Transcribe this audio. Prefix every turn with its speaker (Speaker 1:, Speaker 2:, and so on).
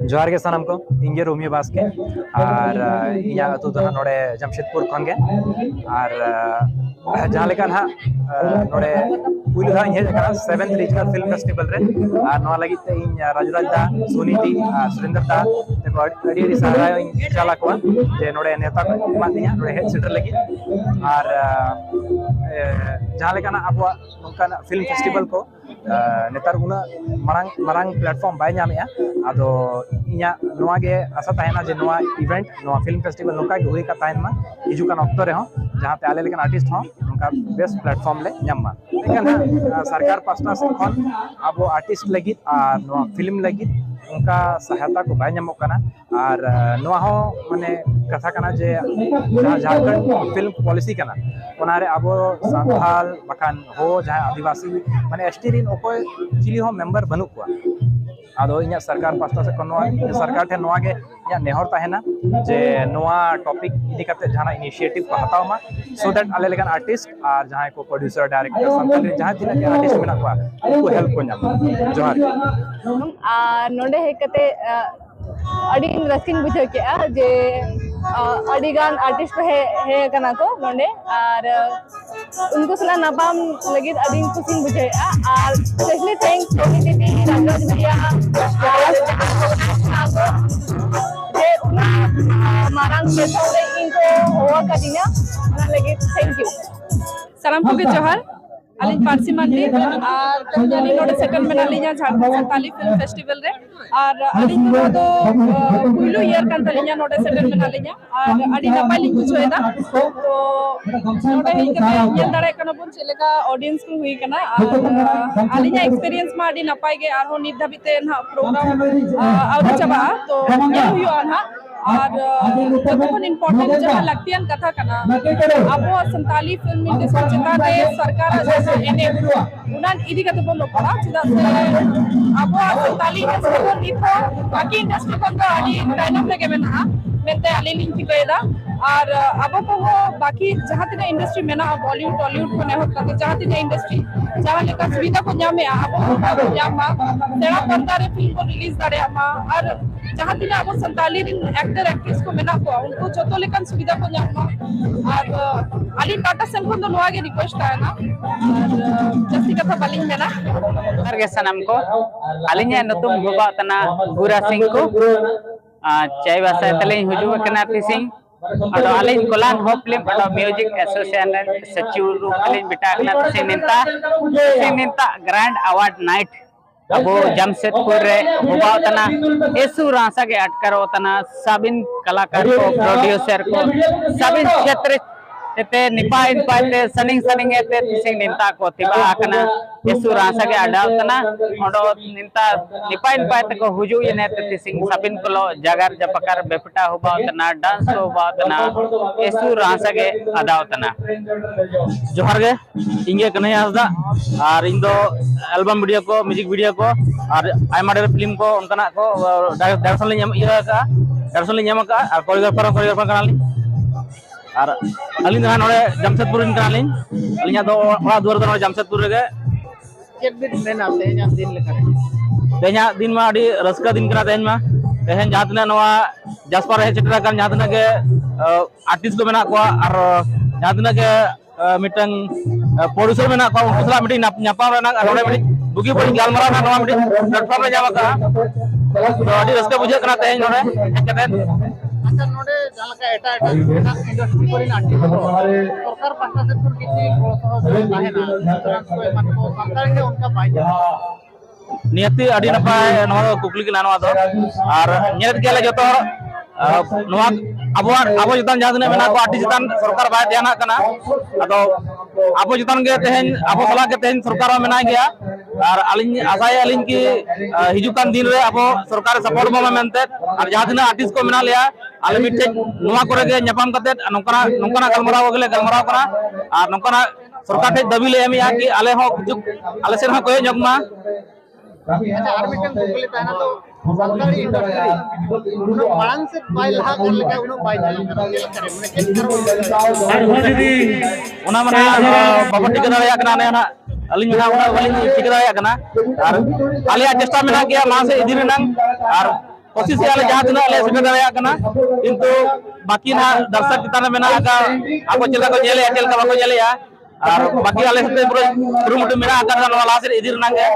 Speaker 1: जोहार के सानम को इंगे रोमियो बास्के और इया अतु दो नोडे जमशेदपुर खन के और जहां लेका ना नोडे पुइलु धा हे जका 7th रीजनल फिल्म फेस्टिवल रे और नोआ लगी ते इन राजराज दा सोनी दी सुरेंद्र दा ते अडी सारा चला को जे नोडे नेता को मा दिया नोडे हेड सेटर लगी और जहां लेका ना अब नोका फिल्म फेस्टिवल को नेतार उना मारंग मारंग प्लेटफॉर्म बाय नामेया आदो इया नोआ गे आशा ताहेना जे नोआ इवेंट नोआ फिल्म फेस्टिवल नोका गे हुई का ताहेन मा हिजु का अक्तो रे हो जहां पे आले लेकिन आर्टिस्ट हो नोका बेस्ट प्लेटफॉर्म ले ᱧᱟᱢ मा लेकिन सरकार पास्टा से खन अब आर्टिस्ट लगी और नोआ फिल्म लगी उनका सहायता को बाय ᱧᱟᱢᱚᱜ kana और नोआ हो माने कथा kana जे झारखंड फिल्म पॉलिसी kana ओनारे अब संथाल बखान हो जहां आदिवासी माने एसटी रिन ओकोय चिली हो मेंबर बनु को आदो इना सरकार पास्ता से कोनो सरकार ठे नोआ गे इना नेहर ताहेना जे नोआ टॉपिक इदी करते जहां इनिशिएटिव को हताव मा सो दैट आले लेगन आर्टिस्ट और जहां को प्रोड्यूसर डायरेक्टर संथाल जहां तिना के आर्टिस्ट मेना को उनको हेल्प को ᱧᱟᱢ जोहार
Speaker 2: आ नोडे हेकते अडी रस्किंग बुझे के जे अडी गान आर्टिस्ट हे कना को नोडे और उनको सला नबाम लगी अडी खुशी बुझे और specially thanks Tony TV Rajaraja भैया जे उना मारंग बेथोरे इनको होवा कदिना उना लगी थैंक यू
Speaker 3: सलाम को जोहार अलिन पारसी मंडी और तंजानी नोडे सेटलमेंट अलिन झारखंड संताली फिल्म फेस्टिवल रे और अलिन दो पुइलु ईयर कान तलिन नोडे सेटलमेंट अलिन और अडी नपाय लिन बुझोयदा तो नोडे हे कते ये दाड़े कना बुन चलेका ऑडियंस को हुई कना और अलिन एक्सपीरियंस मा अडी नपाय गे आरो नित धाबिते ना प्रोग्राम आउट चबा तो ये हुई ना और बहुत इम्पोर्टेंट जहां लगतियन कथा कना अब संताली फिल्म इंडस्ट्री चिता दे सरकार जैसे एने उनान इदी कते बोलो पड़ा चिदा से अब संताली इंडस्ट्री को नितो बाकी इंडस्ट्री को तो अडी डायनामिक लगे मेना मेते अली लिंक की गयदा और अब को बाकी जहां तिना इंडस्ट्री मेना बॉलीवुड टॉलीवुड को ने होता जहां तिना इंडस्ट्री जहां लेका सुविधा को ᱧᱟᱢᱮ अब ᱧᱟᱢᱟ तेरा पर्दा रे फिल्म को रिलीज दाड़े आमा और जहां तिना अब संताली एक्टर एक्ट्रेस को मेना को उनको जतो लेकन सुविधा को ᱧᱟᱢᱟ और अली टाटा सेम को नोआ गे रिक्वेस्ट है ना और जस्ती कथा बालिंग मेना
Speaker 4: हर के सनम को अलिnya नतुम गोबा तना गुरा सिंह को चाय वासा तले हुजु कना फिसिंग और अलिन कोलान हो फिल्म और म्यूजिक एसोसिएशन सचिव रूपलिन बिटाकना सिनिंता ग्रैंड अवार्ड नाइट अब जमशेदपुर रे होबा तना एसु रासा के अटकरो तना सबिन कलाकार को प्रोड्यूसर को सबिन क्षेत्र ते निपाय पाते सनिंग ते तिसिंग निंता को तिबा आकना एसु रासा के अडाव तना ओडो निंता निपाय पाते को हुजु यने ते तिसिंग सबिन को जगर जपकर बेपटा होबा तना डांस होबा तना एसु रासा के अडाव तना जोहार गे इंगे कन्हैया हसदा और इन दो एल्बम वीडियो को म्यूजिक वीडियो को और आयमा डेर फिल्म को उनकना को डायरेक्शन ले इया का डायरेक्शन ले ᱧᱟᱢ का और कोरियोग्राफर कनाली और अली नोड़े जमशेदपुर कनाली अलिया दो ओड़ा दुआर दो जमशेदपुर रे
Speaker 5: चेक दिन मेना तेहना दिन लेखा
Speaker 4: तेहना दिन मा अडी रस्का दिन कना तेहन मा तेहन जहां तना नोआ जसपर हे चेटरा kan जहां तना के आर्टिस्ट को मेना को और जहां तना के मिटंग प्रोड्यूसर मेना को उनको सला मिटिंग ᱧᱟᱯᱟᱢ ᱨᱮᱱᱟᱜ नोड़े मिटिंग बुगी बड़ी गालमाराव ना नोआ मिटिंग प्लेटफॉर्म रे ᱧᱟᱢ का तो अडी रस्का बुझे कना तेहन नोड़े हेकते
Speaker 5: अच्छा नोडे जलका एटा इंडस्ट्री को आर्टिस्ट को सरकार पास्ता से पुर किसी गड़ो ताहेना को मन को सरकार के उनका बाय
Speaker 4: नियति अडी नपाय नोआ कुकली के नानो दो और नेत गेले जतो नोआ अब जतन जहां मेना को आर्टिस्ट जतन सरकार बाय ध्यान कना अदो अब जतन के तेहन अब सला के तेहन सरकार मेना गया और अलिन आशाय अलिन की हिजुकान दिन रे अब सरकार सपोर्ट बमा मेनते और जहां आर्टिस्ट को मेना लिया आले मिटे नोआ करे के ᱧᱟᱯᱟᱢ कते नोकना गलमराव गले गलमराव करा और नोकना सरकार ठे दाबी ले एमिया कि आले हो कुछ आले सेन हो कोय ᱧᱚᱜमा
Speaker 5: अच्छा आर मिटन कुकली ताना तो संताली इंडस्ट्री उनो मांग से बाय लहा कर लेका उनो बाय चला करे माने के
Speaker 4: उना माने बाबा टिका दाया कना ने ना अलिन ना वाली टिका दाया कना और आलिया चेष्टा मेना गया मा से इदी मेना और
Speaker 6: कोशिश याले जहां तना ले सेटर दाया कना किंतु बाकी ना दर्शक चितान मेना का ako चला को जेले चल का को जेले और बाकी वाले से पूरा मुटु मेना का लास्ट इधर नंगे